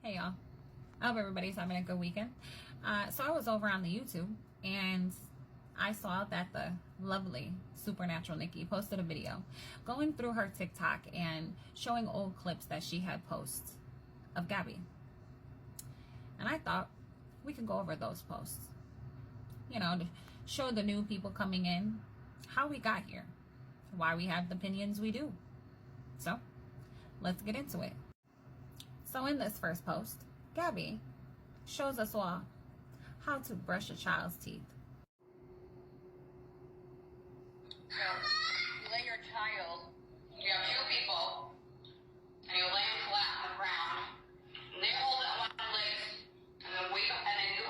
Hey y'all, I hope everybody's having a good weekend. So I was over on the YouTube and I saw that the lovely Supernatural Nikki posted a video going through her TikTok and showing old clips that she had posted of Gabi. And I thought we could go over those posts, you know, to show the new people coming in how we got here, why we have the opinions we do. So let's get into it. So in this first post, Gabi shows us all how to brush a child's teeth. So you lay your child, you have two people, and you lay them flat on the ground, and they hold it on one leg, and then you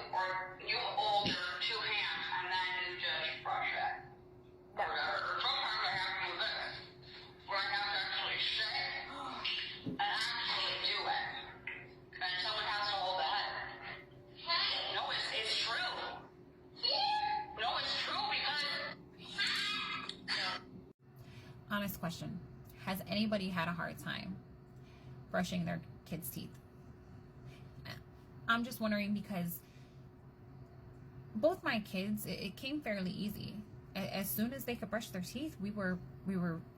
hold your two hands, and then you just brush it. Or sometimes I have to do this, where I have to actually sit and actually do it. And someone has to hold the head. No, it's true. No, it's true because... Honest question. Has anybody had a hard time brushing their kids' teeth? I'm just wondering because both my kids, it came fairly easy. As soon as they could brush their teeth, we were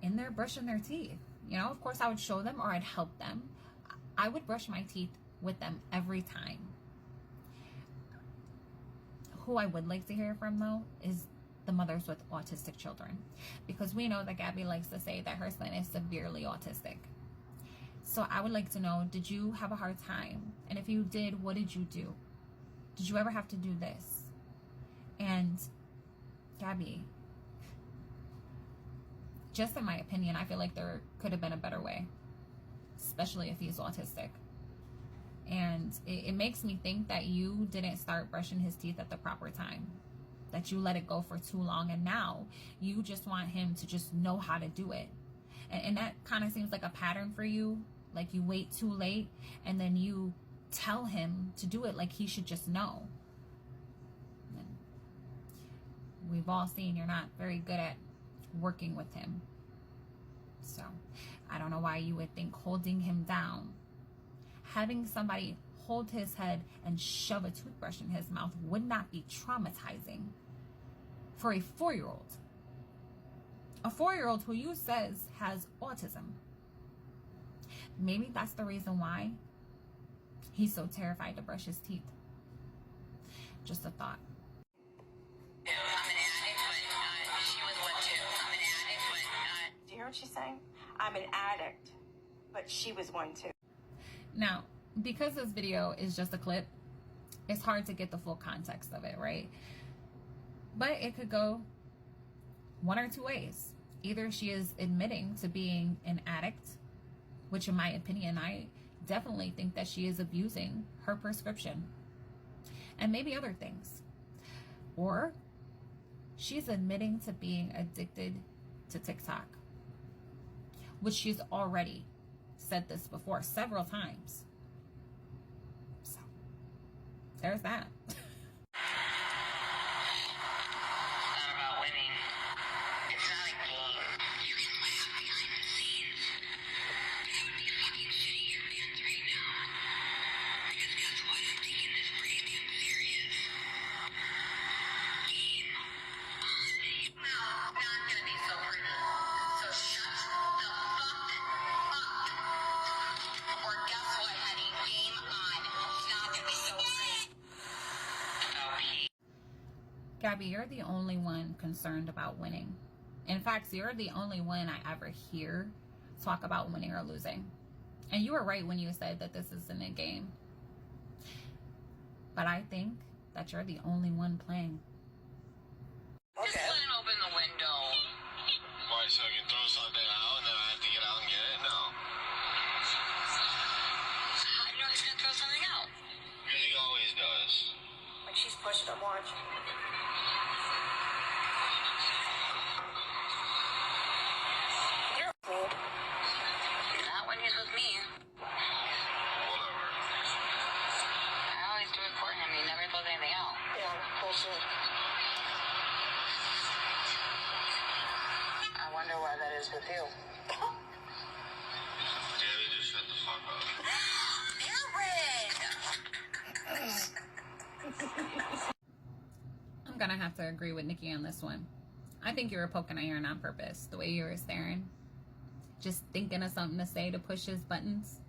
in there brushing their teeth. You know, of course I would show them or I'd help them. I would brush my teeth with them every time. Who I would like to hear from though is the mothers with autistic children, because we know that Gabi likes to say that her son is severely autistic. So I would like to know, did you have a hard time? And if you did, what did you do? Did you ever have to do this? And Gabi, just in my opinion, I feel like there could have been a better way, especially if he's autistic. And it makes me think that you didn't start brushing his teeth at the proper time, that you let it go for too long, and now you just want him to just know how to do it. And that kind of seems like a pattern for you, like you wait too late and then you tell him to do it like he should just know. And we've all seen you're not very good at working with him. So I don't know why you would think holding him down, having somebody hold his head and shove a toothbrush in his mouth would not be traumatizing for a 4-year-old. A 4-year-old who you says has autism. Maybe that's the reason why he's so terrified to brush his teeth. Just a thought. I'm an addict, but she was one too. I'm an addict, but Do you hear what she's saying? I'm an addict, but she was one too. Now, because this video is just a clip, it's hard to get the full context of it, right? But it could go one or two ways. Either she is admitting to being an addict, which in my opinion, I definitely think that she is abusing her prescription, and maybe other things. Or she's admitting to being addicted to TikTok, which she's already said this before several times. So there's that. it's not about winning. It's not a game. You can laugh behind the scenes. I would be fucking shitting your pants right now. Because guess what? I'm taking this pretty damn serious. Game on. No, not gonna be so pretty. So shut the fuck up. Or guess what, honey? Game on. It's not gonna be so pretty. Okay. Gabi, you're the only one concerned about winning. In fact, you're the only one I ever hear talk about winning or losing. And you were right when you said that this isn't a game. But I think that you're the only one playing. Just let him open the window. Why, so I can throw something out and then I have to get out and get it? No. How do you know he's gonna throw something out? Because he always does. Like she's pushing him, watch. You're a fool. Not when he's with me. Whatever. I always do it for him. He never throws anything out. Yeah, bullshit. I wonder why that is with you. Daddy, just shut the fuck up. Aaron! I'm gonna have to agree with Nikki on this one. I think you were poking Aaron on purpose, the way you were staring. Just thinking of something to say to push his buttons.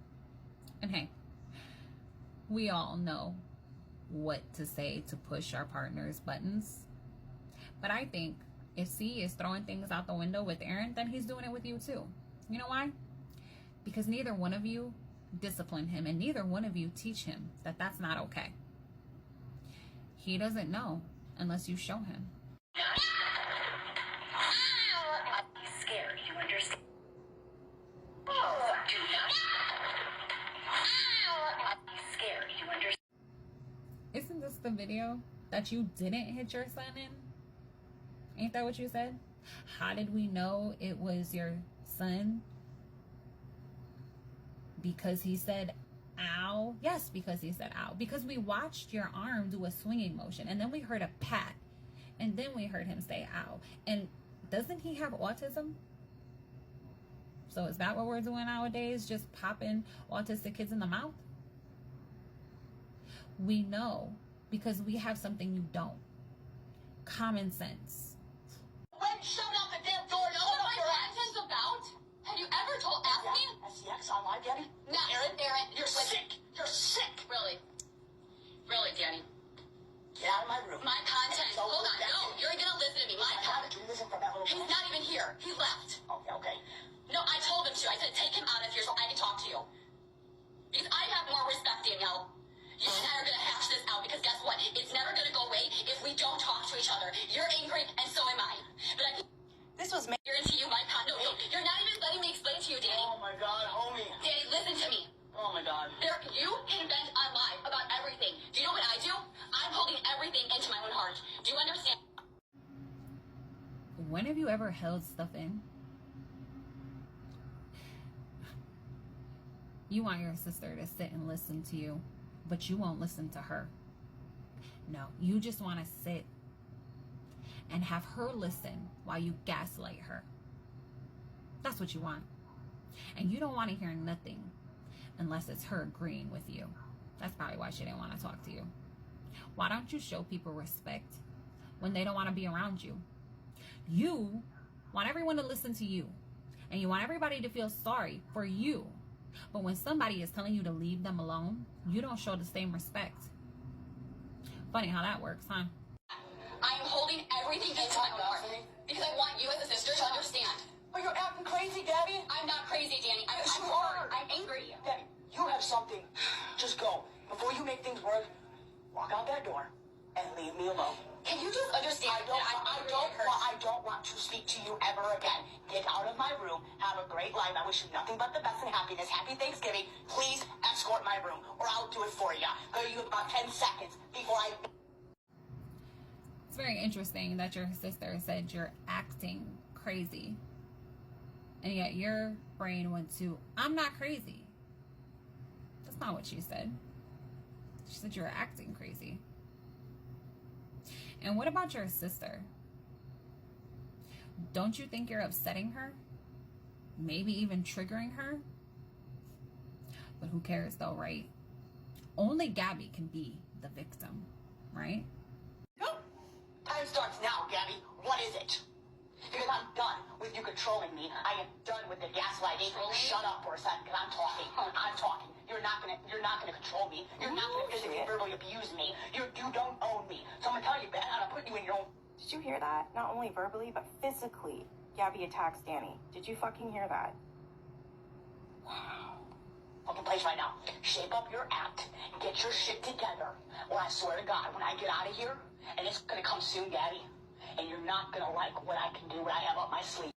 And hey, we all know what to say to push our partner's buttons. But I think if C is throwing things out the window with Aaron, then he's doing it with you too. You know why? Because neither one of you discipline him, and neither one of you teach him that that's not okay. He doesn't know unless you show him. He's scared, you understand? Oh, do not. He's scared, you understand? Isn't this the video that you didn't hit your son in? Ain't that what you said? How did we know it was your son? Because he said ow? Yes, because he said ow. Because we watched your arm do a swinging motion, and then we heard a pat, and then we heard him say ow. And doesn't he have autism? So is that what we're doing nowadays? Just popping autistic kids in the mouth? We know because we have something you don't. Common sense. When shut out the damn door and open up your eyes. About? Have you ever told me? SCX online, Danny? No, Aaron, you're sick. You're sick. Really? Really, Danny? Get out of my room. My content. Hold on. No, you're gonna listen to me. My content. You listen from that little. He's not even here. He left. Okay. No, I told him to. I said take him out of here so I can talk to you. Because I have more respect, Danielle. You and I are gonna hash this out because guess what? It's never gonna go away if we don't talk to each other. You're angry and so am I. But I. This was made. Guarantee you my con. No, you're not even letting me explain to you, Danny. Oh my God, homie. Danny, listen to me. Oh my God. You can vent on live about everything. Do you know what I do? I'm holding everything into my own heart. Do you understand? When have you ever held stuff in? You want your sister to sit and listen to you, but you won't listen to her. No, you just want to sit and have her listen while you gaslight her. That's what you want. And you don't want to hear nothing unless it's her agreeing with you. That's probably why she didn't want to talk to you. Why don't you show people respect when they don't want to be around you? You want everyone to listen to you, and you want everybody to feel sorry for you. But when somebody is telling you to leave them alone, you don't show the same respect. Funny how that works, huh? I am holding everything into my own heart because I want you as a sister to understand. But you're acting crazy, Gabi. I'm not crazy, Danny. I'm You hurt. are. I'm angry. Gabi, you have something. Just go. Before you make things work, walk out that door and leave me alone. Can you just understand I don't want to speak to you ever again. Get out of my room. Have a great life. I wish you nothing but the best and happiness. Happy Thanksgiving. Please escort my room, or I'll do it for you. You have about 10 seconds before I... It's very interesting that your sister said you're acting crazy. And yet your brain went to, I'm not crazy. That's not what she said. She said you're acting crazy. And what about your sister? Don't you think you're upsetting her? Maybe even triggering her? But who cares though, right? Only Gabi can be the victim, right? Time starts now, Gabi. What is it? Because I'm done with you controlling me. I am done with the gaslighting. Shut up for a second, because I'm talking. I'm talking. You're not gonna control me. You're not gonna physically, verbally abuse me. You don't own me. So I'm gonna tell you, Ben, I'm gonna put you in your own. Did you hear that? Not only verbally, but physically. Gabi attacks Danny. Did you fucking hear that? Fucking place right now. Shape up your act and get your shit together. Or I swear to God, when I get out of here, and it's gonna come soon, Gabi, and you're not gonna like what I can do, what I have up my sleeve.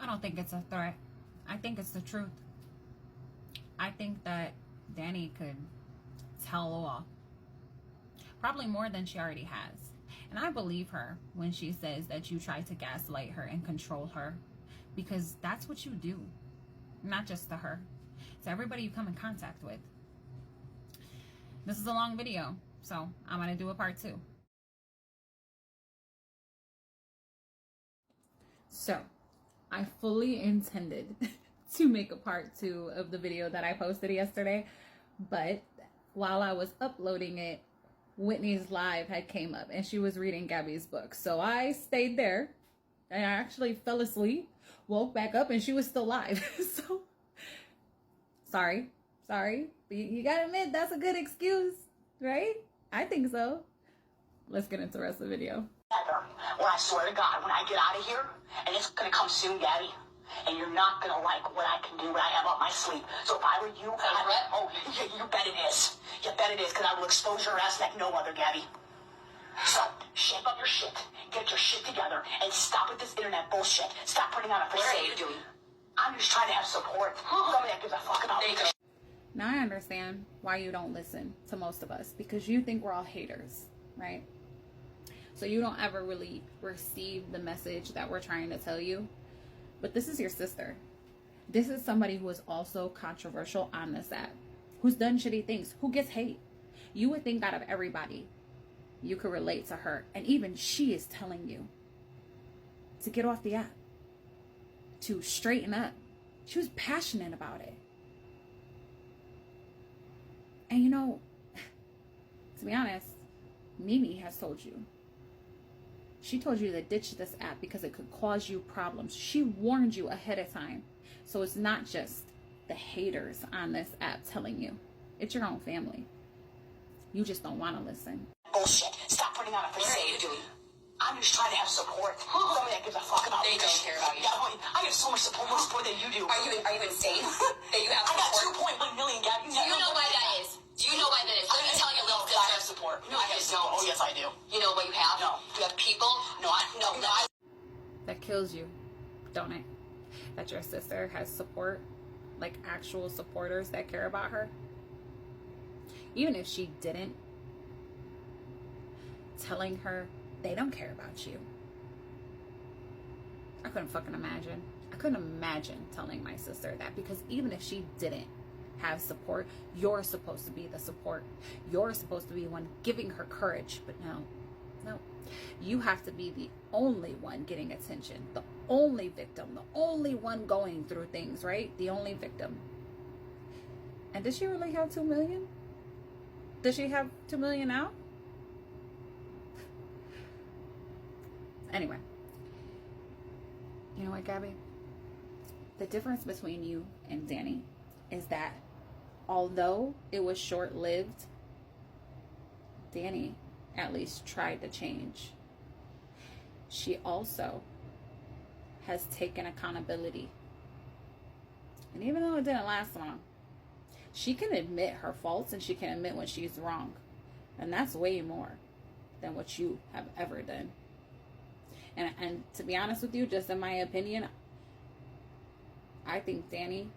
I don't think it's a threat. I think it's the truth. I think that Danny could tell all. Probably more than she already has. And I believe her when she says that you try to gaslight her and control her. Because that's what you do. Not just to her. It's everybody you come in contact with. This is a long video, so I'm going to do a part 2. So, I fully intended to make a part 2 of the video that I posted yesterday, but while I was uploading it, Whitney's live had came up and she was reading Gabi's book. So I stayed there and I actually fell asleep, woke back up, and she was still live. So sorry. But you gotta admit, that's a good excuse, right? I think so. Let's get into the rest of the video. Well, I swear to God, when I get out of here, and it's gonna come soon, Gabi, and you're not gonna like what I can do, what I have up my sleeve. So if I were you, yeah, you bet it is. You bet it is, because I will expose your ass like no other, Gabi. So, shape up your shit, get your shit together, and stop with this internet bullshit. Stop putting on a facade. What are you doing? I'm just trying to have support. Somebody that gives a fuck about me. Now I understand why you don't listen to most of us, because you think we're all haters, right? So you don't ever really receive the message that we're trying to tell you. But this is your sister. This is somebody who is also controversial on this app, who's done shitty things, who gets hate. You would think out of everybody, you could relate to her. And even she is telling you to get off the app, to straighten up. She was passionate about it. And you know, to be honest, Mimi has told you. She told you to ditch this app because it could cause you problems. She warned you ahead of time. So it's not just the haters on this app telling you. It's your own family. You just don't want to listen. Bullshit. Stop putting on a facade. What are you doing? I'm just trying to have support. Somebody that gives a fuck about me. They don't care about you. Yeah, well, I have so much support, more support than you do. Are you insane? That you have I got support? 2.1 million, Gabi. Do you know why that is? Do you know why that is? Let me tell you a little bit. I have support. No, you don't. Oh, yes, I do. You know what you have? No. You have people? No. That kills you, don't it? That your sister has support, like actual supporters that care about her. Even if she didn't, telling her they don't care about you. I couldn't fucking imagine. I couldn't imagine telling my sister that, because even if she didn't have support, you're supposed to be the support. You're supposed to be one giving her courage. But no. You have to be the only one getting attention, the only victim, the only one going through things, right? The only victim. And did she really have 2 million? Does she have 2 million now? Anyway. You know what, Gabi? The difference between you and Danny is that although it was short-lived, Danny at least tried to change. She also has taken accountability. And even though it didn't last long, she can admit her faults and she can admit when she's wrong. And that's way more than what you have ever done. And to be honest with you, just in my opinion, I think Danny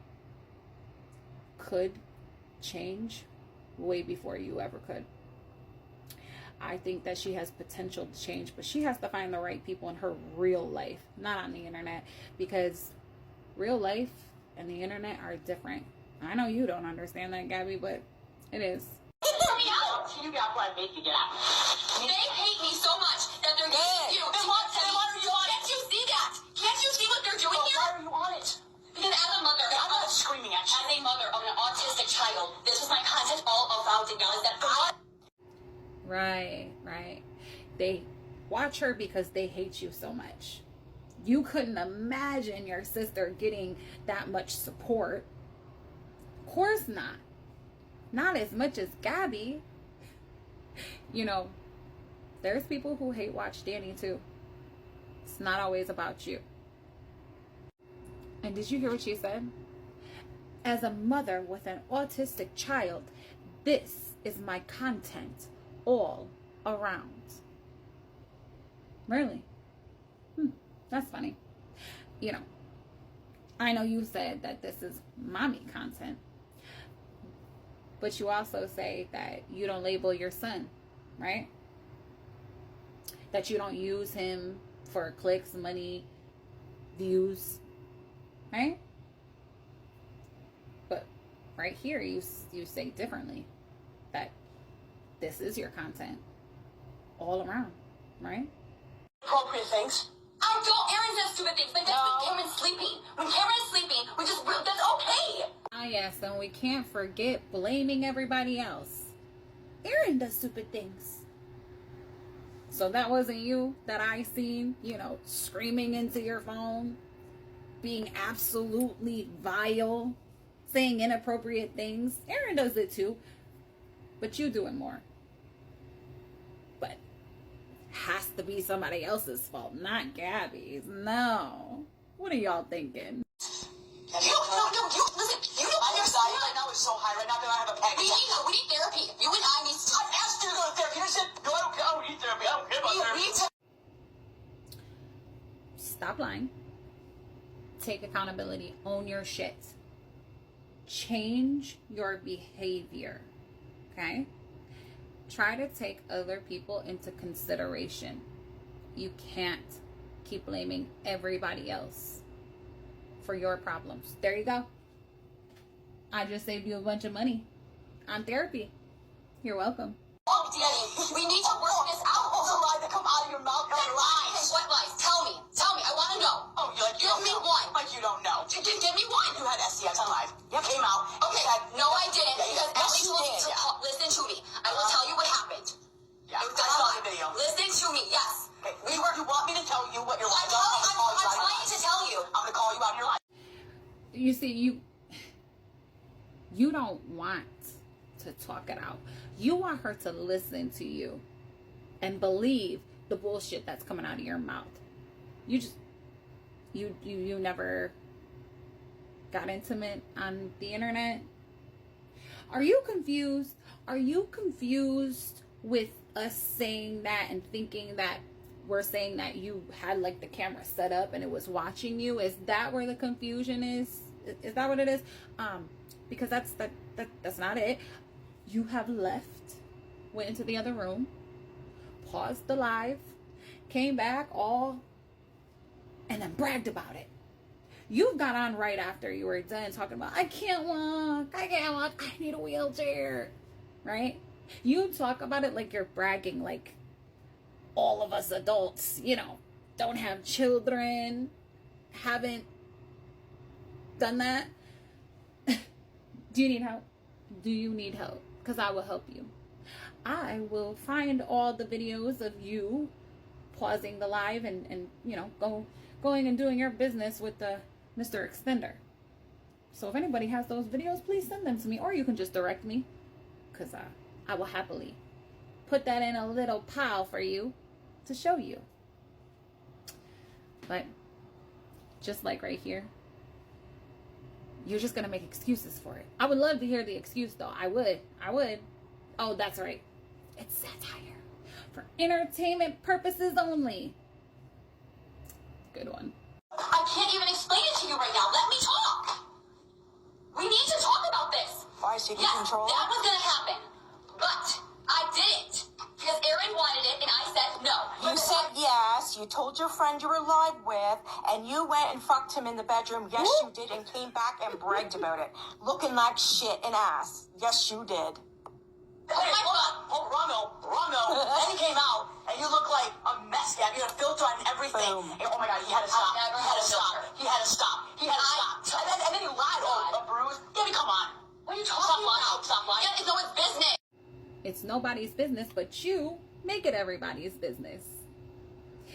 could change way before you ever could. I think that she has potential to change, but she has to find the right people in her real life, not on the internet, because real life and the internet are different. I know you don't understand that, Gabi, but it is. You got what I make you get out. They hate me so much that they're using you. Then why are you on it? Can't you see that? Can't you see what they're doing here? Why are you on it? Because as a mother, I'm not screaming at you. as a mother of an autistic child, this is my content all about it, guys. Right. They watch her because they hate you so much. You couldn't imagine your sister getting that much support. Of course not. Not as much as Gabi. You know, there's people who hate watch Danny too. It's not always about you. And did you hear what she said? As a mother with an autistic child, this is my content all around. Really? That's funny. You know, I know you said that this is mommy content, but you also say that you don't label your son, right? That you don't use him for clicks, money, views, right? But right here, you say differently, that this is your content all around, right? Appropriate things. I don't. Aaron says stupid things, but that's when Cameron's sleeping. When Cameron is sleeping, that's okay. Ah, yes, and we can't forget blaming everybody else. Aaron does stupid things. So that wasn't you that I seen, you know, screaming into your phone, being absolutely vile, saying inappropriate things. Aaron does it too, but you doing more. But has to be somebody else's fault, not Gabi's. No. What are y'all thinking? No, listen, you don't understand. Right now is so high. Right now, I have a panic. We need therapy. You and I need to. I asked you to go to therapy. You said, no, I don't need therapy. I don't care about therapy. Stop lying. Take accountability. Own your shit. Change your behavior. Okay? Try to take other people into consideration. You can't keep blaming everybody else for your problems. There you go. I just saved you a bunch of money on therapy. You're welcome. Oh, Danny, we need to work this out. Oh, the lies that come out of your mouth are lies. What lies? Tell me. I want to know. Oh, give me one. Like you don't know. Give me one. You had STIs on live. You came out. Okay. No, I didn't. Because Ellie told me to listen to me. I will tell you what happened. Yeah. That's all the video. Listen to me. Yes. Okay. You want me to tell you what your lies are? I'm trying to tell you. I'm going to call you out on your lies. You see, you don't want to talk it out. You want her to listen to you and believe the bullshit that's coming out of your mouth. You never got intimate on the internet? Are you confused? Are you confused with us saying that and thinking that we're saying that you had like the camera set up and it was watching you? Is that where the confusion is? Is that what it is? Because that's not it. You have left, went into the other room, paused the live, came back and then bragged about it. You got on right after you were done talking about, I can't walk, I need a wheelchair, right? You talk about it like you're bragging, like all of us adults, you know, don't have children, haven't done that. Do you need help? Do you need help? Because I will help you. I will find all the videos of you pausing the live and you know, going and doing your business with the Mr. Extender. So if anybody has those videos, please send them to me, or you can just direct me, because I will happily put that in a little pile for you to show you. But just like right here, you're just gonna make excuses for it. I would love to hear the excuse though. I would. Oh, that's right. It's satire for entertainment purposes only. Good one. I can't even explain it to you right now. Let me talk. We need to talk about this. Why is she taking control? That was gonna happen, but I didn't because Aaron wanted it and I said no. You said yes. You told your friend you were live with, and you went and fucked him in the bedroom. Yes, you did, and came back and bragged about it, looking like shit and ass. Yes, you did. Hey, hold on. Then he came out, and you look like a mess, Gabi. You had a filter on everything. And, oh my God, he had to stop. He had to stop. And then you lied. Oh, a bruise. Gabi, come on. What are you talking about? Stop lying. Yeah, it's no one's business. It's nobody's business, but you make it everybody's business.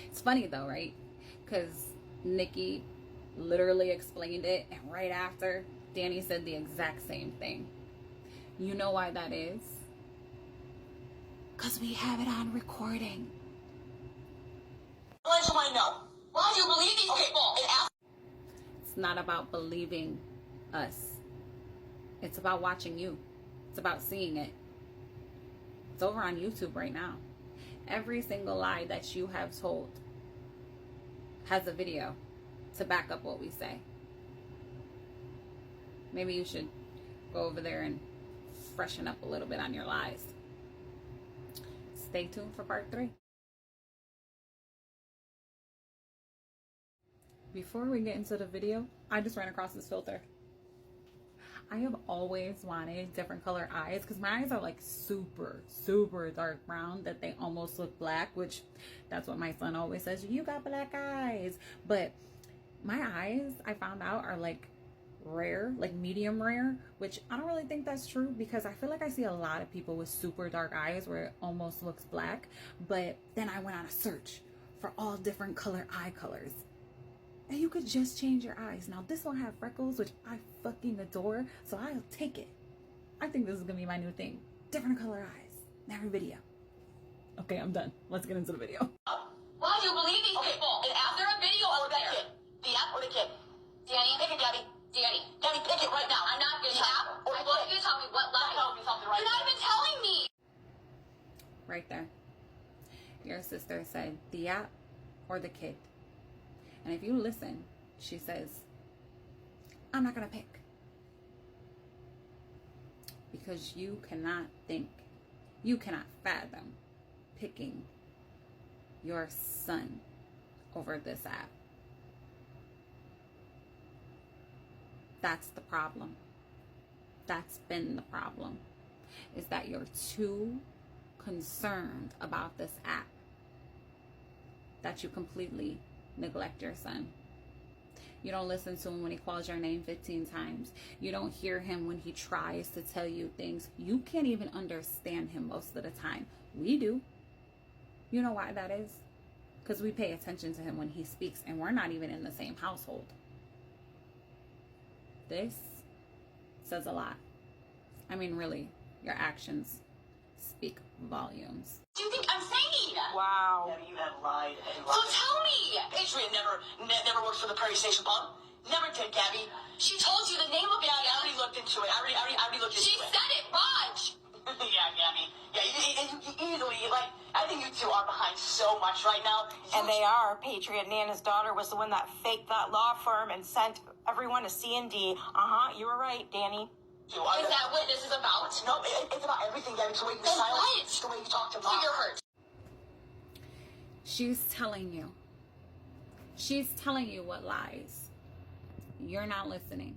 It's funny though, right? Because Nikki literally explained it, and right after, Danny said the exact same thing. You know why that is? Because we have it on recording. I just want to know. Why do you believe these people? It's not about believing us. It's about watching you. It's about seeing it. It's over on YouTube right now. Every single lie that you have told has a video to back up what we say. Maybe you should go over there and freshen up a little bit on your lies. Stay tuned for part 3. Before we get into the video, I just ran across this filter. I have always wanted different color eyes because my eyes are like super dark brown that they almost look black, which that's what my son always says, you got black eyes. But my eyes, I found out, are like rare, like medium rare, which I don't really think that's true, because I feel like I see a lot of people with super dark eyes where it almost looks black. But then I went on a search for all different color eye colors, and you could just change your eyes. Now this one have freckles, which I fucking adore, so I'll take it. I think this is gonna be my new thing. Different color eyes in every video. Okay, I'm done. Let's get into the video. Why do you believe these people? And after a video or that kid, the app or the kid? Danny, Pick it, Gabby. Danny. Gabby, pick it right now. I'm not gonna The tell app or I the want kid? you to tell me what lie. Tell me something right You're not now. even telling me. Right there. Your sister said the app or the kid. And if you listen, she says, I'm not gonna pick. Because you cannot think, you cannot fathom picking your son over this app. That's the problem. That's been the problem, is that you're too concerned about this app that you completely neglect your son. You don't listen to him when he calls your name 15 times. You don't hear him when he tries to tell you things. You can't even understand him most of the time. We do. You know why that is? Because we pay attention to him when he speaks, and we're not even in the same household. This says a lot. I mean, really, your actions speak volumes. Do you think I'm saying? Wow. Gabby, you have lied and So lied. tell me. Adrian never worked for the Prairie Station Pump. Never did, Gabby. She told you the name of it. Yeah, I already looked into it. I already looked into She it. said it, Raj. Yeah, Gabby. Yeah, you easily, like, I think you two are behind so much right now. And they are. Patriot Nana's daughter was the one that faked that law firm and sent everyone to C&D. You were right, Danny. Is that Is that what this is about? No, it's about everything, Gabby. It's the way you Then silence. what? It's the way you talk to So mom. you're hurt. She's telling you. She's telling you what lies. You're not listening.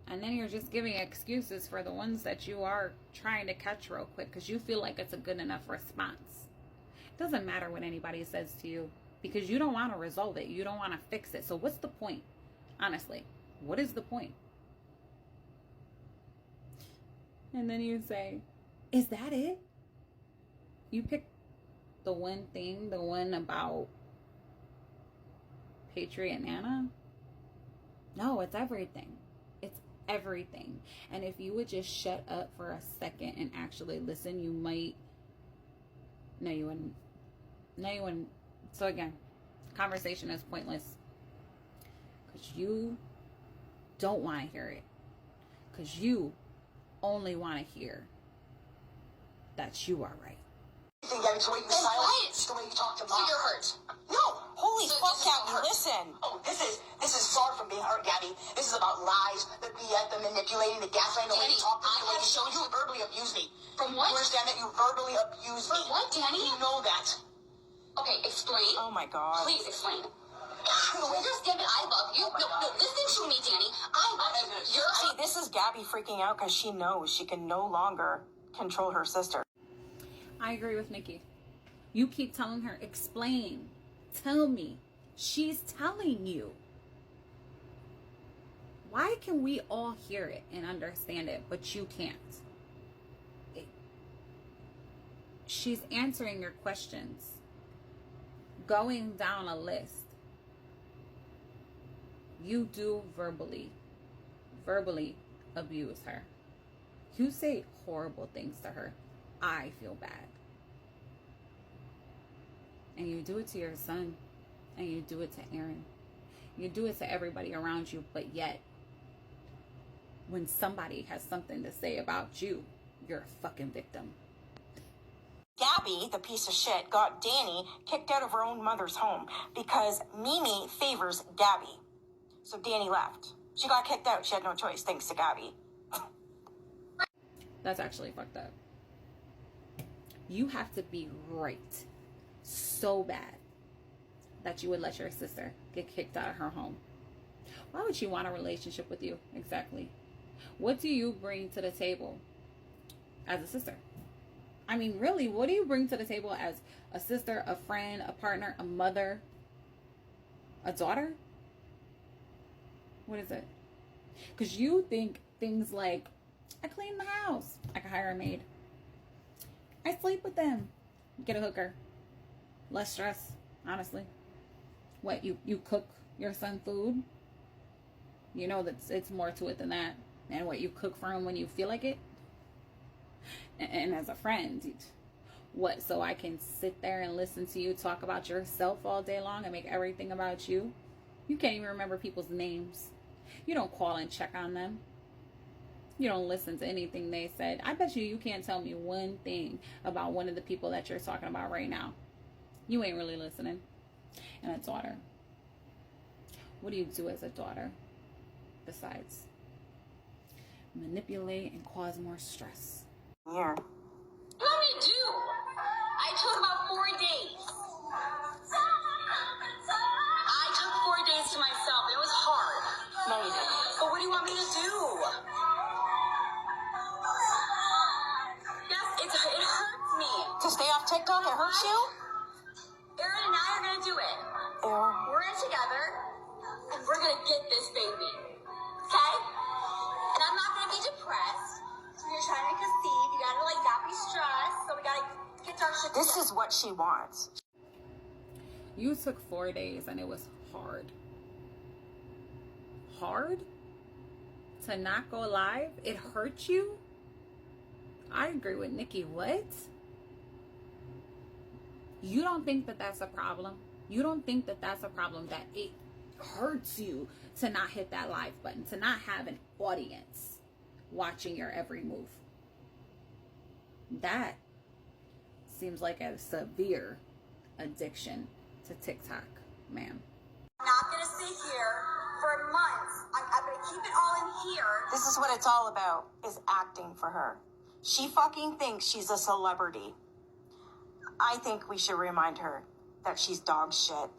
And then you're just giving excuses for the ones that you are trying to catch real quick because you feel like it's a good enough response. It doesn't matter what anybody says to you because you don't want to resolve it. You don't want to fix it. So what's the point? Honestly, what is the point? And then you say, is that it? You pick the one thing, the one about Patriot Nana? No, it's everything. It's everything. And if you would just shut up for a second and actually listen, you might. No, you wouldn't. No, you wouldn't. So again, conversation is pointless. Because you don't want to hear it. Because you only want to hear that you are right. Everything, Gabby. It's the way you Then silence. what? It's the way you talk to So mom. you're hurt. No. Holy So fuck, this is Gabby, hurt. listen. Oh, this is far from being hurt, Gabby. This is about lies, the BS, the manipulating, the gaslighting, the way you Danny, talk to me, I the way have you shown you verbally abuse me. From what? You understand that you verbally abuse For me? what, Danny? You know that. Okay, explain. Oh my god. Please explain. You understand that I love you? No, listen to me, Danny. I love you. You're See, this is Gabby freaking out because she knows she can no longer control her sister. I agree with Nikki. You keep telling her, explain. Tell me. She's telling you. Why can we all hear it and understand it, but you can't? She's answering your questions. Going down a list. You do verbally abuse her. You say horrible things to her. I feel bad. And you do it to your son. And you do it to Aaron. You do it to everybody around you. But yet, when somebody has something to say about you, you're a fucking victim. Gabby, the piece of shit, got Danny kicked out of her own mother's home because Mimi favors Gabby. So Danny left. She got kicked out. She had no choice, thanks to Gabby. That's actually fucked up. You have to be right so bad that you would let your sister get kicked out of her home. Why would she want a relationship with you? Exactly. What do you bring to the table as a sister? I mean, really, what do you bring to the table as a sister, a friend, a partner, a mother, a daughter? What is it? Because you think things like, I clean the house, I can hire a maid. I sleep with them, get a hooker. Less stress, honestly. What, you cook your son food? You know that it's more to it than that. And what, you cook for him when you feel like it? And as a friend, what, so I can sit there and listen to you talk about yourself all day long and make everything about you? You can't even remember people's names. You don't call and check on them. You don't listen to anything they said. I bet you can't tell me one thing about one of the people that you're talking about right now. You ain't really listening. And a daughter. What do you do as a daughter besides manipulate and cause more stress? Here. What do we do? I took about 4 days. I took 4 days to myself. It was hard. No, you didn't. But what do you want me to do? Yes, it hurts me. To stay off TikTok, it hurts you? Aaron and I are going to do it. Ew. We're in together, and we're going to get this baby. Okay? And I'm not going to be depressed. So you're trying to conceive. You got to, like, not be stressed. So we got to get our shit This is what she wants. You took 4 days and it was hard. Hard? To not go live? It hurt you? I agree with Nikki. What? You don't think that that's a problem? You don't think that that's a problem, that it hurts you to not hit that live button, to not have an audience watching your every move? That seems like a severe addiction to TikTok, ma'am. I'm not going to sit here for months. I'm going to keep it all in here. This is what it's all about, is acting for her. She fucking thinks she's a celebrity. I think we should remind her that she's dog shit.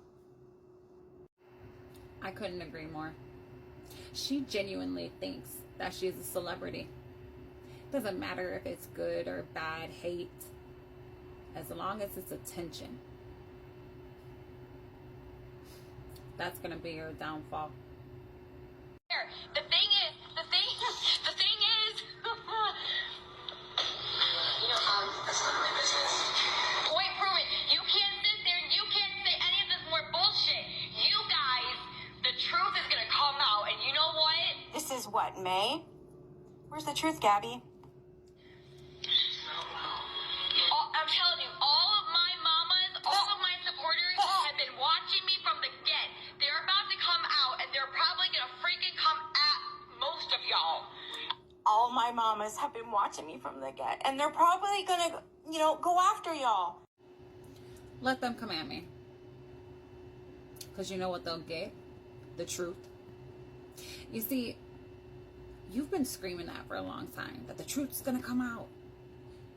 I couldn't agree more. She genuinely thinks that she's a celebrity. Doesn't matter if it's good or bad hate, as long as it's attention. That's gonna be your downfall. The thing is, point proven. You can't sit there and you can't say any of this more bullshit. You guys, the truth is gonna come out, and you know what? This is what, May? Where's the truth, Gabi? I'm telling you, all of my mamas, all of my supporters have been watching me from the get. They're about to come out, and they're probably gonna freaking come at most of y'all. All my mamas have been watching me from the get, and they're probably gonna, go after y'all. Let them come at me. Because you know what they'll get? The truth. You see, you've been screaming that for a long time, that the truth's gonna come out.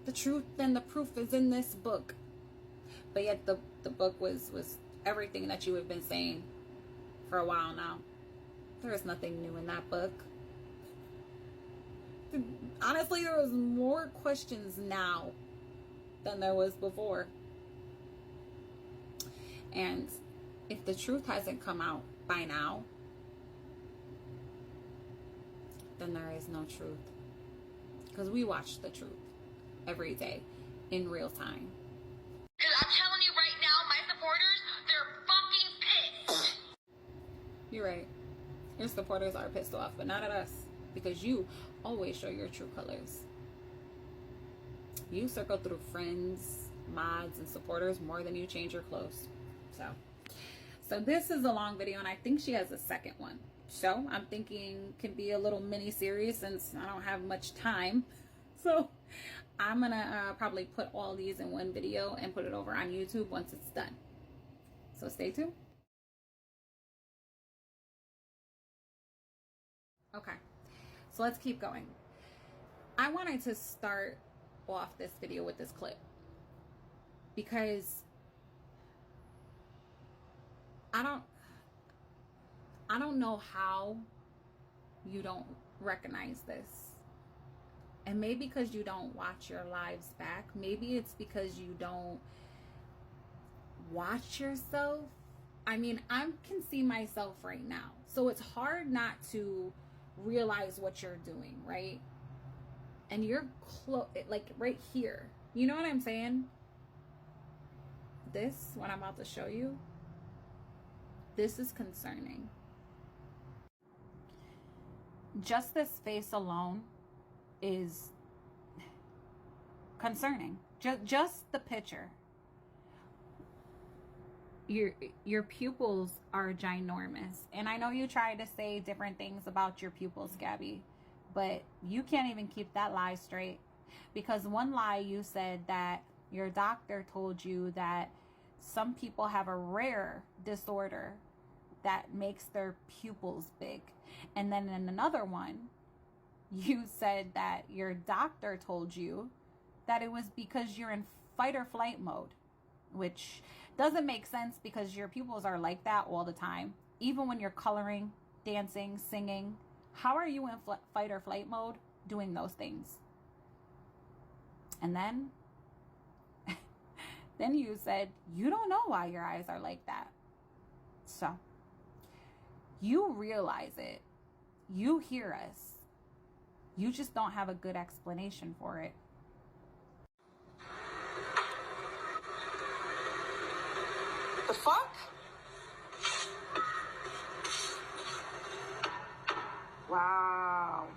The truth and the proof is in this book. But yet the book was everything that you have been saying for a while now. There is nothing new in that book. Honestly, there was more questions now than there was before. And if the truth hasn't come out by now, then there is no truth. Because we watch the truth every day in real time. Because I'm telling you right now, my supporters, they're fucking pissed. You're right. Your supporters are pissed off, but not at us. Because you always show your true colors. You circle through friends, mods, and supporters more than you change your clothes. So this is a long video, and I think she has a second one. So I'm thinking could be a little mini series since I don't have much time. So I'm gonna probably put all these in one video and put it over on YouTube once it's done. So stay tuned. Okay, so let's keep going. I wanted to start off this video with this clip because I don't know how you don't recognize this. And maybe because you don't watch your lives back. Maybe it's because you don't watch yourself. I mean, I can see myself right now. So it's hard not to realize what you're doing, right? And you're like right here. You know what I'm saying? This, what I'm about to show you, this is concerning. Just this face alone is concerning. Just the picture. Your pupils are ginormous. And I know you try to say different things about your pupils, Gabi, but you can't even keep that lie straight. Because one lie, you said that your doctor told you that some people have a rare disorder that makes their pupils big. And then in another one, you said that your doctor told you that it was because you're in fight or flight mode, which doesn't make sense because your pupils are like that all the time. Even when you're coloring, dancing, singing, how are you in fight or flight mode doing those things? And then you said you don't know why your eyes are like that. So you realize it. You hear us. You just don't have a good explanation for it. The fuck? Wow.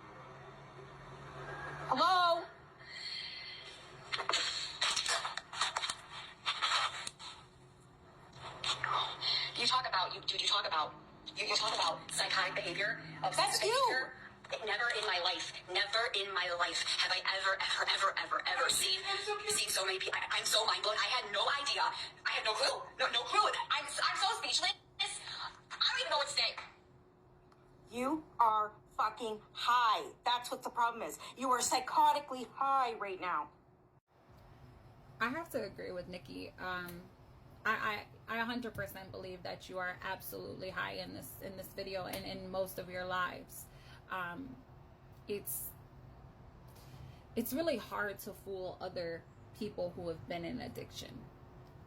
Hello? You talk about psychotic behavior, obsessive behavior. Never in my life have I ever seen so many people. I'm so mind blown. I had no idea. I had no clue. No clue. I'm so speechless. I don't even know what to say. You are fucking high. That's what the problem is. You are psychotically high right now. I have to agree with Nikki. I 100% believe that you are absolutely high in this video and in most of your lives. It's really hard to fool other people who have been in addiction.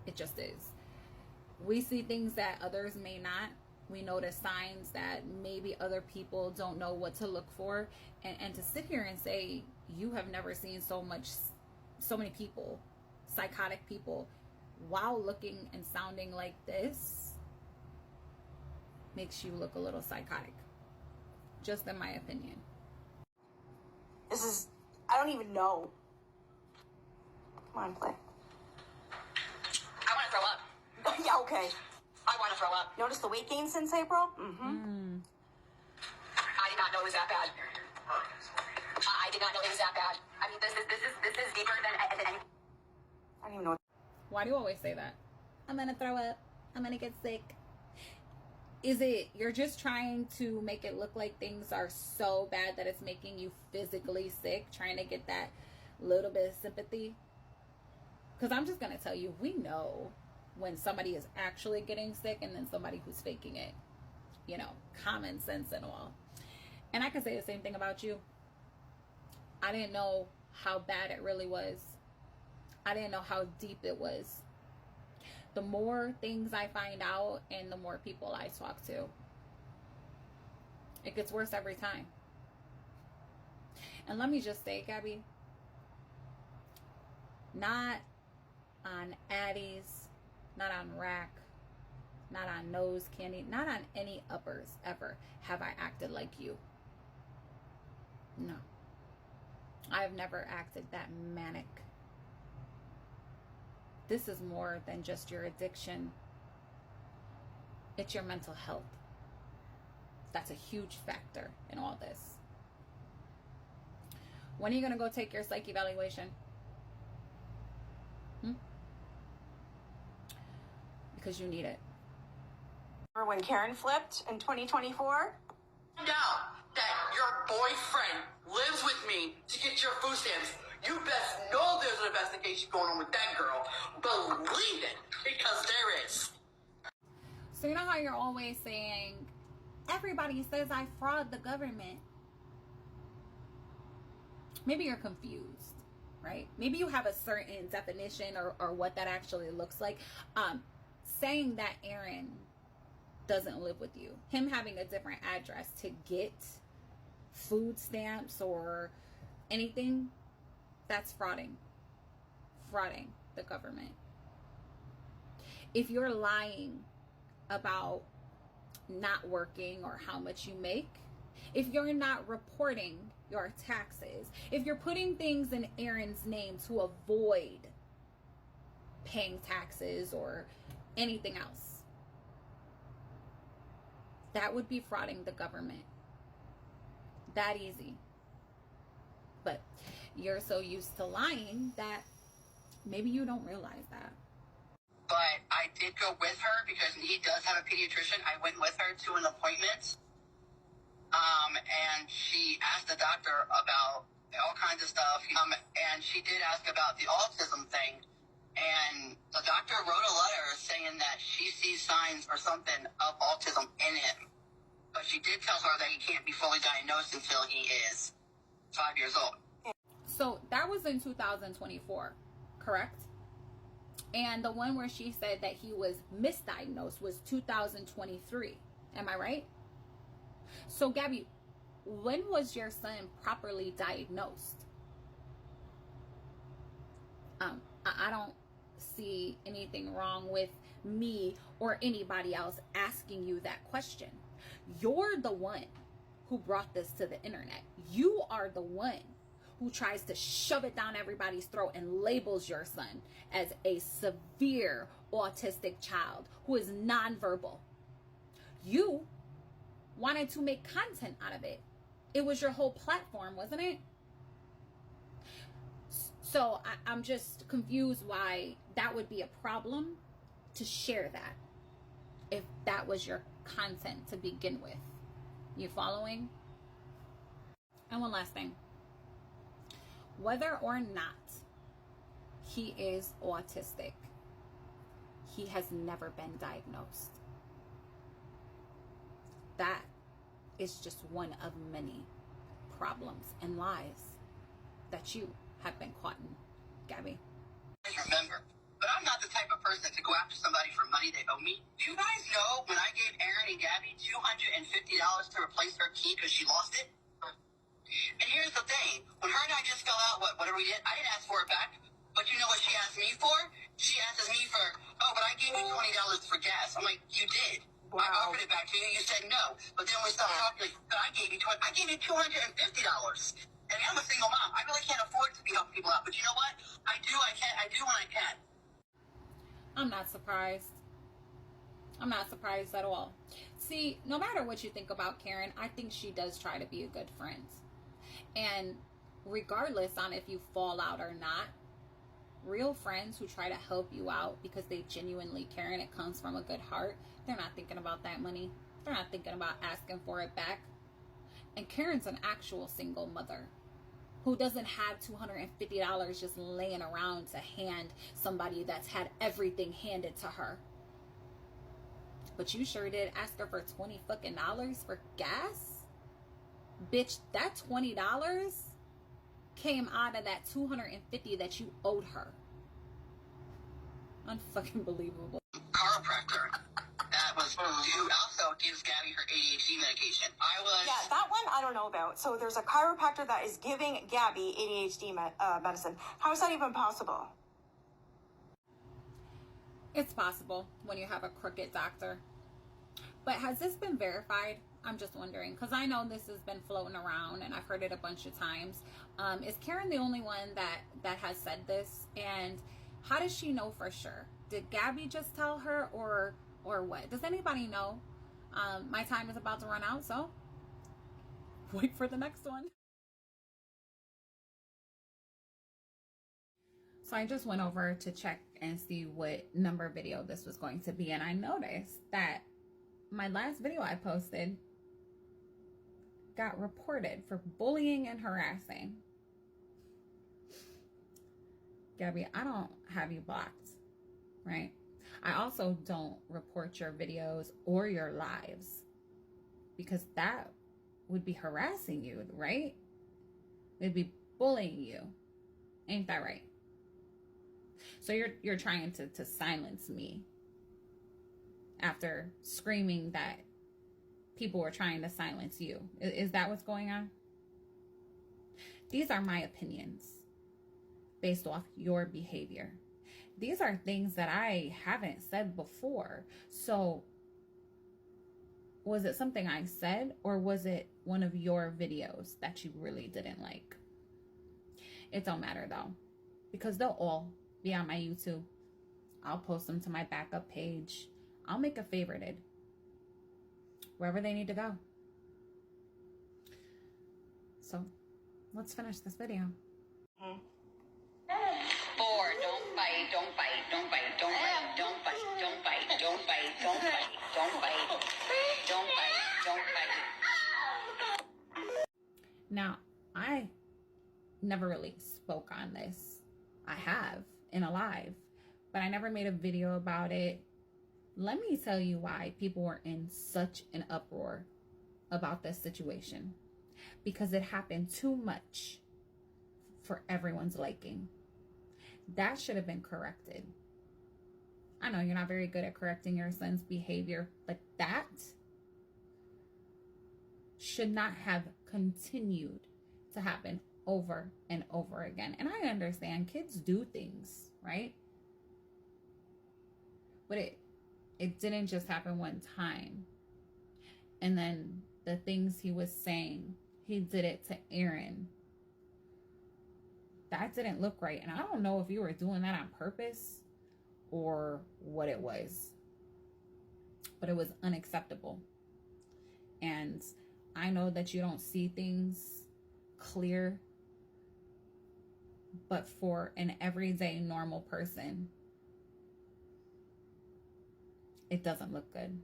It just is. We see things that others may not. We notice signs that maybe other people don't know what to look for. And to sit here and say you have never seen so many people, psychotic people, while looking and sounding like this, makes you look a little psychotic. Just in my opinion. This is, I don't even know. Come on, play. I want to throw up. Yeah, okay. I want to throw up. Notice the weight gain since April? Mm-hmm. I did not know it was that bad. I did not know it was that bad. I mean, this is deeper than any. I don't even know. Why do you always say that? I'm gonna throw up. I'm gonna get sick. Is it you're just trying to make it look like things are so bad that it's making you physically sick, trying to get that little bit of sympathy? Because I'm just gonna tell you, we know when somebody is actually getting sick and then somebody who's faking it. You know, common sense and all. And I can say the same thing about you. I didn't know how bad it really was. I didn't know how deep it was. The more things I find out and the more people I talk to, it gets worse every time. And let me just say, Gabi, not on Addie's, not on Rack, not on Nose Candy, not on any uppers ever have I acted like you. No. I've never acted that manic. This is more than just your addiction. It's your mental health. That's a huge factor in all this. When are you going to go take your psych evaluation? Because you need it. Remember when Karen flipped in 2024? Find out that your boyfriend lives with me to get your food stamps. You best know there's an investigation going on with that girl. Believe it, because there is. So you know how you're always saying, everybody says I fraud the government. Maybe you're confused, right? Maybe you have a certain definition or what that actually looks like. Saying that Aaron doesn't live with you, him having a different address to get food stamps or anything, that's frauding the government. If you're lying about not working or how much you make, if you're not reporting your taxes, if you're putting things in Aaron's name to avoid paying taxes or anything else, that would be frauding the government. That easy. But you're so used to lying that maybe you don't realize that. But I did go with her because he does have a pediatrician. I went with her to an appointment. And she asked the doctor about all kinds of stuff. And she did ask about the autism thing. And the doctor wrote a letter saying that she sees signs or something of autism in him. But she did tell her that he can't be fully diagnosed until he is 5 years old. So that was in 2024, correct? And the one where she said that he was misdiagnosed was 2023. Am I right? So Gabi, when was your son properly diagnosed? I don't see anything wrong with me or anybody else asking you that question. You're the one who brought this to the internet. You are the one who tries to shove it down everybody's throat and labels your son as a severe autistic child who is nonverbal. You wanted to make content out of it. It was your whole platform, wasn't it? So I'm just confused why that would be a problem to share that if that was your content to begin with. You following? And one last thing. Whether or not he is autistic, he has never been diagnosed. That is just one of many problems and lies that you have been caught in, Gabi. Remember, but I'm not the type of person to go after somebody for money they owe me. Do you guys know when I gave Aaron and Gabi $250 to replace her key because she lost it? And here's the thing, when her and I just fell out, whatever we did, I didn't ask for it back. But you know what she asked me for? She asks me for, oh, but I gave you $20 for gas. I'm like, you did. Wow. I offered it back to you. You said no. But then we stopped talking. Like, but I gave you $250. And I'm a single mom. I really can't afford to be helping people out. But you know what? I do when I can. I'm not surprised. I'm not surprised at all. See, no matter what you think about Karen, I think she does try to be a good friend. And regardless on if you fall out or not, real friends who try to help you out because they genuinely care and it comes from a good heart, they're not thinking about that money. They're not thinking about asking for it back. And Karen's an actual single mother who doesn't have $250 just laying around to hand somebody that's had everything handed to her. But you sure did ask her for $20 fucking for gas? Bitch, that $20 came out of that $250 that you owed her. Unfucking believable. Chiropractor. That was who also gives Gabi her ADHD medication. Yeah, that one I don't know about. So there's a chiropractor that is giving Gabi ADHD medicine. How is that even possible? It's possible when you have a crooked doctor. But has this been verified? I'm just wondering, because I know this has been floating around and I've heard it a bunch of times. Is Karen the only one that has said this? And how does she know for sure? Did Gabi just tell her or what? Does anybody know? My time is about to run out, so wait for the next one. So I just went over to check and see what number video this was going to be, and I noticed that my last video I posted got reported for bullying and harassing. Gabi, I don't have you blocked, right? I also don't report your videos or your lives because that would be harassing you, right? It'd be bullying you. Ain't that right? So you're trying to silence me after screaming that people were trying to silence you. Is that what's going on? These are my opinions based off your behavior. These are things that I haven't said before. So was it something I said, or was it one of your videos that you really didn't like? It don't matter though, because they'll all be on my YouTube. I'll post them to my backup page. I'll make a favorited wherever they need to go. So let's finish this video. 4, don't bite, don't bite, don't bite, don't bite, don't bite, don't bite, don't bite, don't bite, don't bite, don't bite, don't bite. Now, I never really spoke on this. I have in a live, but I never made a video about it. Let me tell you why people were in such an uproar about this situation. Because it happened too much for everyone's liking. That should have been corrected. I know you're not very good at correcting your son's behavior, but that should not have continued to happen over and over again. And I understand kids do things, right? But it didn't just happen one time. And then the things he was saying, he did it to Aaron. That didn't look right. And I don't know if you were doing that on purpose or what it was. But it was unacceptable. And I know that you don't see things clear. But for an everyday normal person, it doesn't look good.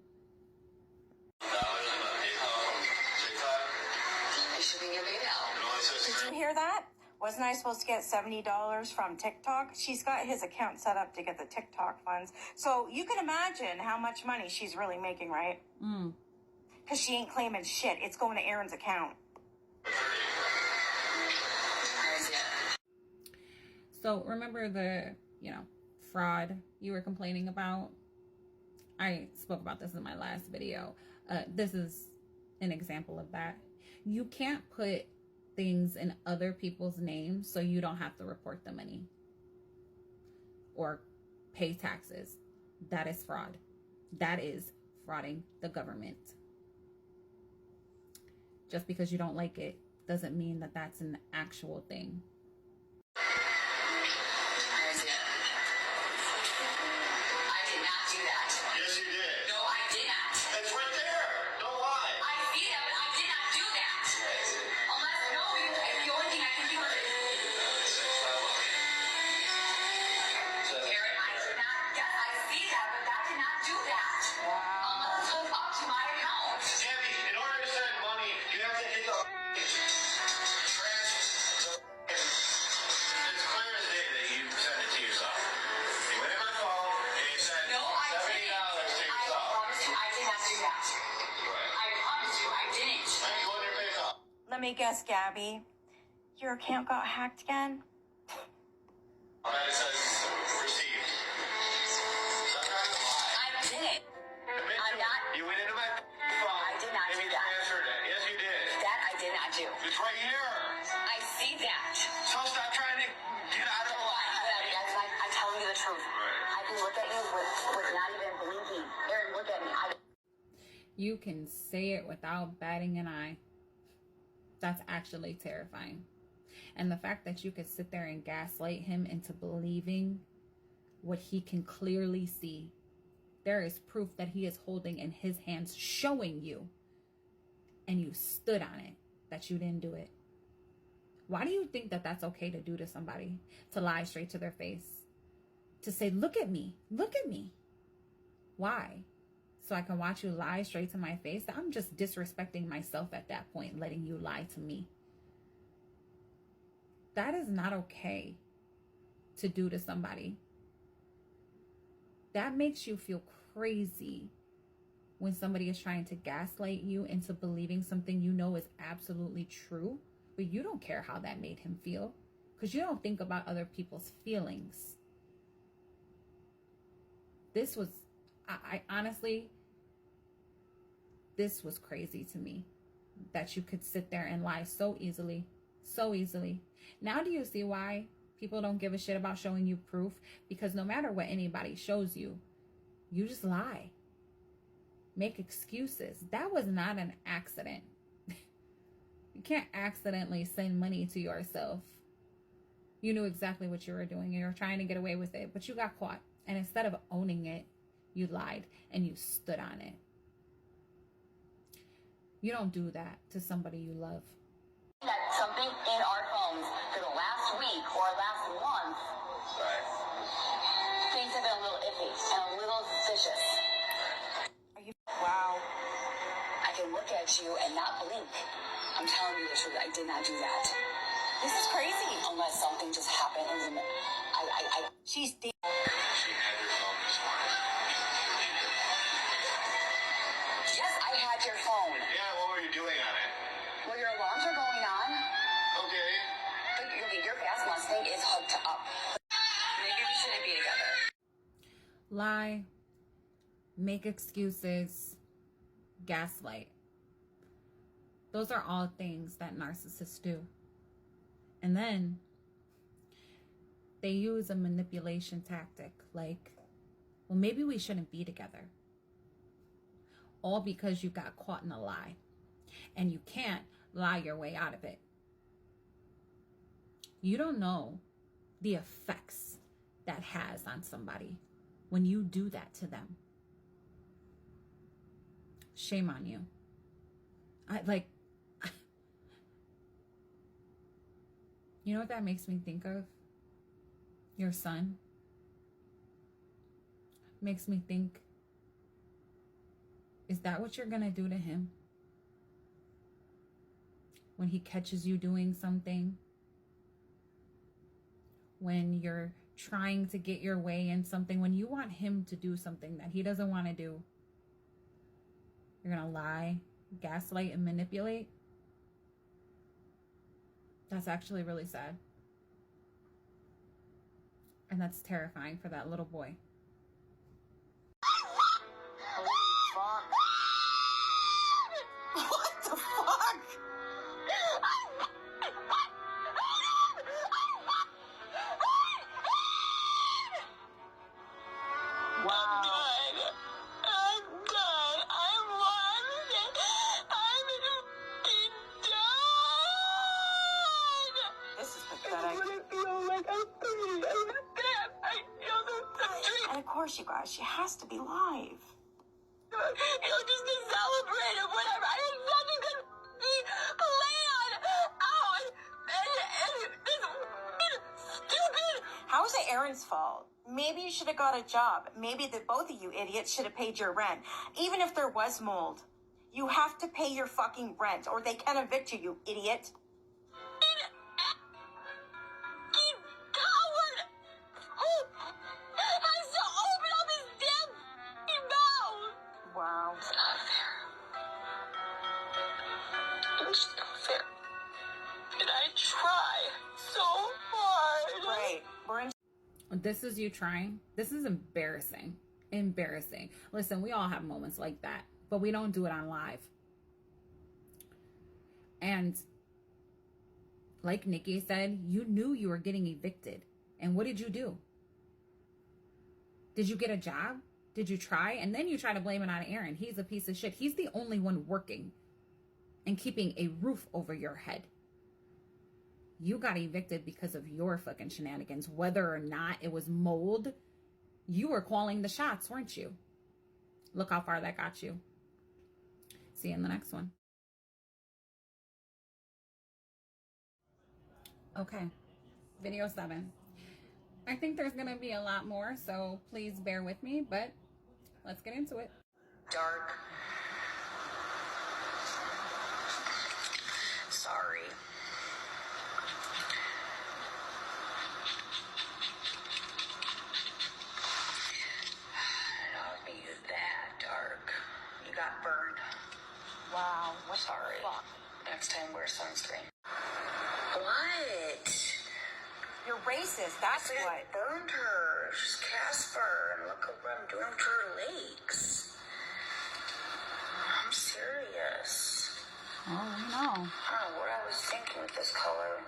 Did you hear that? Wasn't I supposed to get $70 from TikTok? She's got his account set up to get the TikTok funds. So you can imagine how much money she's really making, right? Because she ain't claiming shit. It's going to Aaron's account. So remember the, fraud you were complaining about? I spoke about this in my last video. This is an example of that. You can't put things in other people's names so you don't have to report the money or pay taxes. That is fraud. That is frauding the government. Just because you don't like it doesn't mean that that's an actual thing. Let me guess, Gabi. Your account got hacked again? It says received. I didn't. I'm not. You went into my phone. I did not do that. Answered it. Yes, you did. That I did not do. It's right here. I see that. So stop trying to get out of the line. I'm telling you the truth. Right. I can look at you with not even blinking. Aaron, look at me. You can say it without batting an eye. That's actually terrifying. And the fact that you could sit there and gaslight him into believing what he can clearly see. There is proof that he is holding in his hands, showing you. And you stood on it, that you didn't do it. Why do you think that that's okay to do to somebody? To lie straight to their face? To say, look at me, look at me. Why? So I can watch you lie straight to my face? I'm just disrespecting myself at that point, letting you lie to me. That is not okay to do to somebody. That makes you feel crazy when somebody is trying to gaslight you into believing something you know is absolutely true, but you don't care how that made him feel because you don't think about other people's feelings. This was, I honestly, this was crazy to me that you could sit there and lie so easily So easily. Now do you see why people don't give a shit about showing you proof? Because no matter what anybody shows you, you just lie. Make excuses. That was not an accident. You can't accidentally send money to yourself. You knew exactly what you were doing and you were trying to get away with it, but you got caught. And instead of owning it, you lied and you stood on it. You don't do that to somebody you love. That something in our phones for the last week or last month, Right. things have been a little iffy and a little suspicious. Wow. I can look at you and not blink. I'm telling you the truth. I did not do that. This is crazy. Unless something just happened. She's She had your phone this morning. Yes, I had your phone. Yeah, what were you doing on it? Well, your alarms are going on. Okay. But your gas Mustang is hooked up. Maybe we shouldn't be together. Lie, make excuses, gaslight. Those are all things that narcissists do. And then they use a manipulation tactic like, well, maybe we shouldn't be together. All because you got caught in a lie. And you can't lie your way out of it. You don't know the effects that has on somebody when you do that to them. Shame on you. You know what that makes me think of? Your son. Makes me think, is that what you're gonna do to him? When he catches you doing something? When you're trying to get your way in something? When you want him to do something that he doesn't want to do? You're gonna lie, gaslight, and manipulate? That's actually really sad. And that's terrifying for that little boy. What the fuck? I'm done. I'm done. I'm lost. I'm done. This is pathetic. I feel like I'm free. I'm dead. I feel the And of course, you guys, she has to be live. just to celebrate or whatever. I had such a good plan. Oh, and this stupid. How is it Aaron's fault? Maybe you should have got a job. Maybe the both of you idiots should have paid your rent. Even if there was mold, you have to pay your fucking rent or they can evict you, you idiot. You coward. Oh, I still open up his damn mouth. Wow. It's not fair. It's just not fair. And I try so hard. Right. We're in. This is you trying. This is embarrassing. Embarrassing. Listen, we all have moments like that, but we don't do it on live. And like Nikki said, you knew you were getting evicted. And what did you do? Did you get a job? Did you try? And then you try to blame it on Aaron. He's a piece of shit. He's the only one working and keeping a roof over your head. You got evicted because of your fucking shenanigans. Whether or not it was mold, you were calling the shots, weren't you? Look how far that got you. See you in the next one. Okay, video 7. I think there's gonna be a lot more, so please bear with me, but let's get into it. Dark. Sorry. I don't think it's that dark. You got burned. Wow. What Sorry. the fuck? Next time wear sunscreen. What? You're racist. That's I what. burned her. She's Casper. And look what I'm doing to her legs. I'm serious. Oh, no. I don't know what I was thinking. with this color.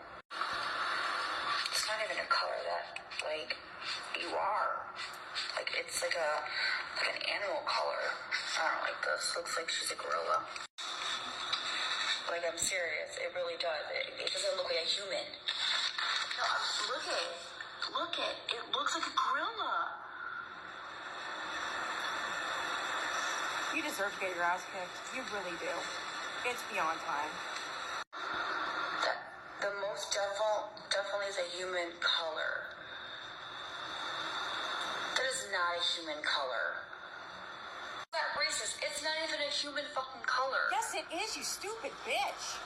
It's not even a color that, like, you are. Like, it's like an animal color. I don't like this. Looks like she's a gorilla. Like, I'm serious. It really does. It doesn't look like a human. No, look at it. Look at it. It looks like a gorilla. You deserve to get your ass kicked. You really do. It's beyond time. The most definitely is a human color. That is not a human color. It's not racist. It's not even a human fucking color. Yes, it is, you stupid bitch.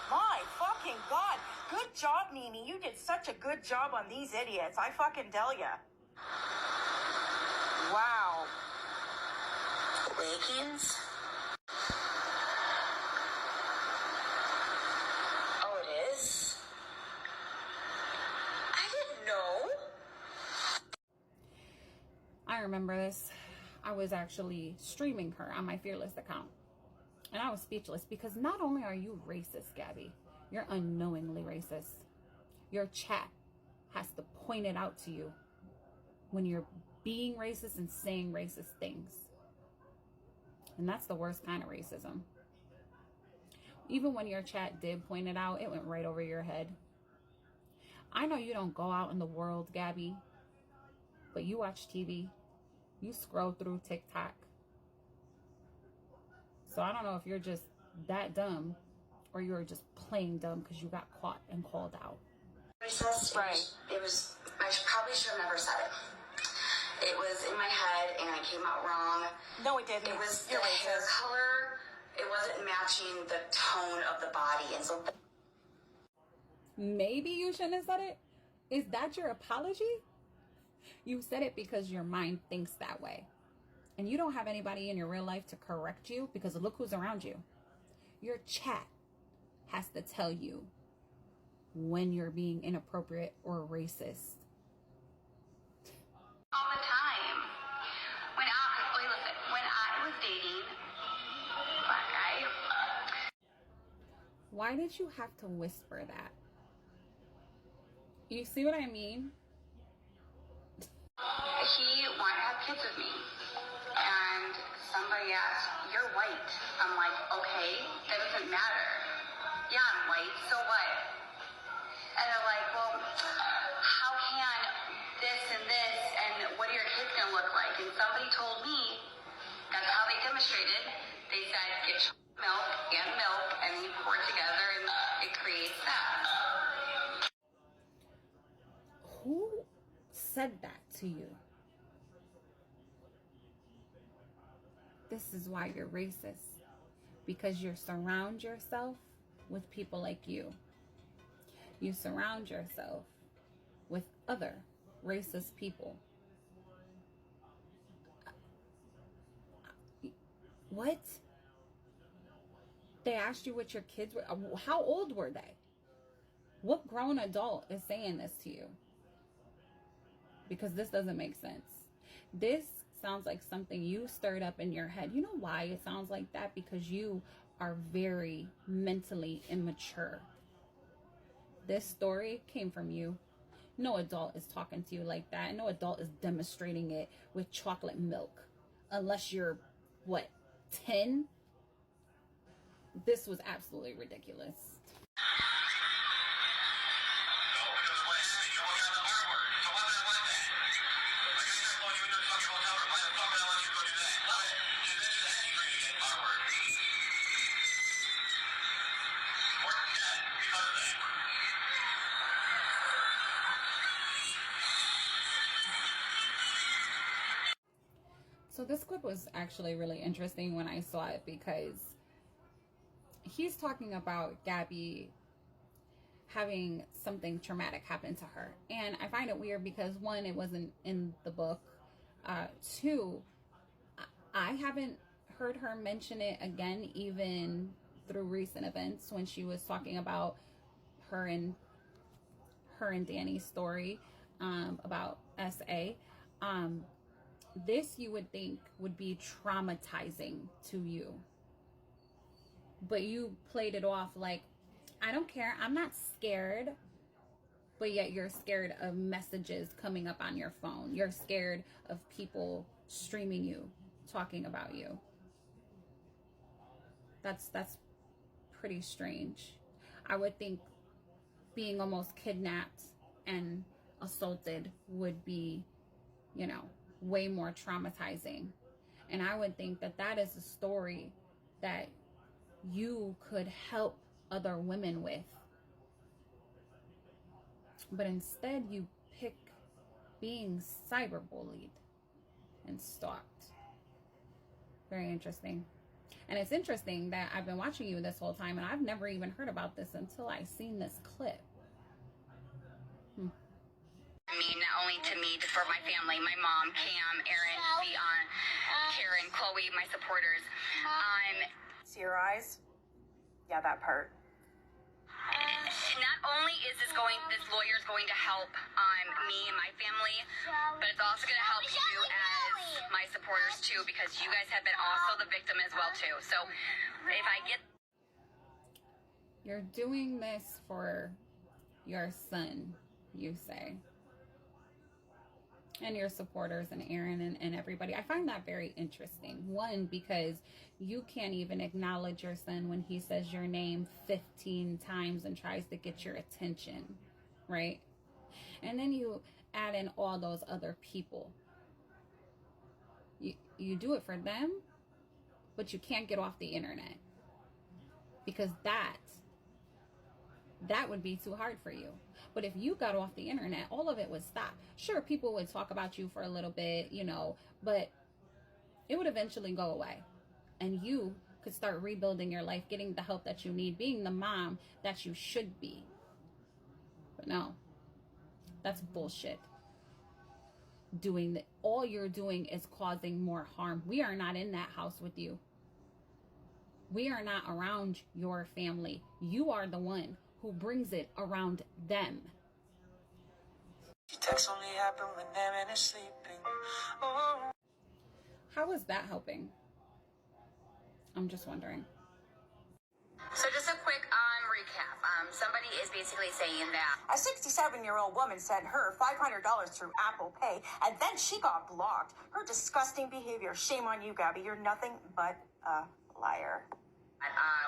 My fucking God. Good job, Mimi. You did such a good job on these idiots. I fucking tell ya. Wow. Leggings? Oh, it is? I didn't know. I remember this. I was actually streaming her on my Fearless account. And I was speechless because not only are you racist, Gabi, you're unknowingly racist. Your chat has to point it out to you when you're being racist and saying racist things. And that's the worst kind of racism. Even when your chat did point it out, it went right over your head. I know you don't go out in the world, Gabi, but you watch TV. You scroll through TikTok. So I don't know if you're just that dumb or you're just plain dumb because you got caught and called out. Racist, right. It was, I probably should have never said it. It was in my head and it came out wrong. No, it didn't. It was the hair color. It wasn't matching the tone of the body. And so maybe you shouldn't have said it. Is that your apology? You said it because your mind thinks that way. And you don't have anybody in your real life to correct you because look who's around you. Your chat has to tell you when you're being inappropriate or racist. All the time. When I was dating a black guy. Why did you have to whisper that? You see what I mean? He wanted to have kids with me. And somebody asked, "You're white." I'm like, okay, that doesn't matter. Yeah, I'm white, so what? And they're like, well, how can this and what are your kids gonna look like? And somebody told me that's how they demonstrated. They said, get milk, and you pour it together, and it creates that. Who said that to you? This is why you're racist. Because you surround yourself with people like you. You surround yourself with other racist people. What? They asked you what your kids were. How old were they? What grown adult is saying this to you? Because this doesn't make sense. This sounds like something you stirred up in your head. You know why it sounds like that? Because you are very mentally immature. This story came from you. No adult is talking to you like that. No adult is demonstrating it with chocolate milk. Unless you're, what, 10? This was absolutely ridiculous. So this clip was actually really interesting when I saw it because he's talking about Gabi having something traumatic happen to her. And I find it weird because one, it wasn't in the book. Two, I haven't heard her mention it again, even through recent events when she was talking about her and Danny's story about SA. This you would think would be traumatizing to you, but you played it off like, I don't care. I'm not scared. But yet you're scared of messages coming up on your phone. You're scared of people streaming you, talking about you. That's pretty strange. I would think being almost kidnapped and assaulted would be, you know, way more traumatizing. And I would think that that is a story that you could help other women with. But instead you pick being cyberbullied and stalked. Very interesting. And it's interesting that I've been watching you this whole time and I've never even heard about this until I seen this clip. I mean, not only to me, just for my family, my mom, Cam, Aaron, Leon, Karen, Chloe, my supporters. See your eyes? Yeah, that part. Not only is this lawyer is going to help me and my family, but it's also going to help you as my supporters too, because you guys have been also the victim as well too. So if I get... You're doing this for your son, you say. And your supporters and Aaron and everybody. I find that very interesting. One, because you can't even acknowledge your son when he says your name 15 times and tries to get your attention, right? And then you add in all those other people. You do it for them, but you can't get off the internet. Because that would be too hard for you. But if you got off the internet, all of it would stop. Sure, people would talk about you for a little bit, you know, but it would eventually go away. And you could start rebuilding your life, getting the help that you need, being the mom that you should be. But no, that's bullshit. All you're doing is causing more harm. We are not in that house with you. We are not around your family. You are the one who brings it around them. Attacks only happen when that man is sleeping. Oh. How is that helping? I'm just wondering. So just a quick recap. Somebody is basically saying that A 67-year-old woman sent her $500 through Apple Pay, and then she got blocked. Her disgusting behavior. Shame on you, Gabi. You're nothing but a liar.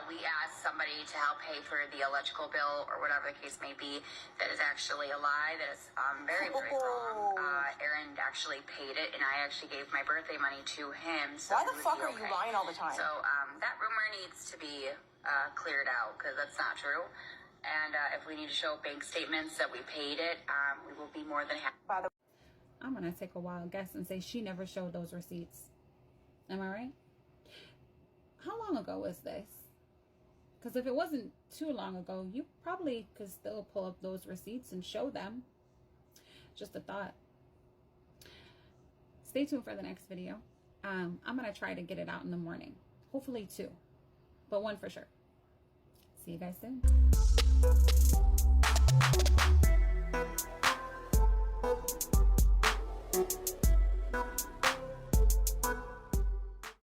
we asked somebody to help pay for the electrical bill or whatever the case may be. That is actually a lie. That is very, very wrong. Aaron actually paid it, and I actually gave my birthday money to him. So why the fuck are you lying all the time? So that rumor needs to be cleared out, because that's not true. And if we need to show bank statements that we paid it, we will be more than happy. I'm going to take a wild guess and say she never showed those receipts. Am I right? How long ago was this? Because if it wasn't too long ago, you probably could still pull up those receipts and show them. Just a thought. Stay tuned for the next video. I'm going to try to get it out in the morning. Hopefully 2. But 1 for sure. See you guys soon.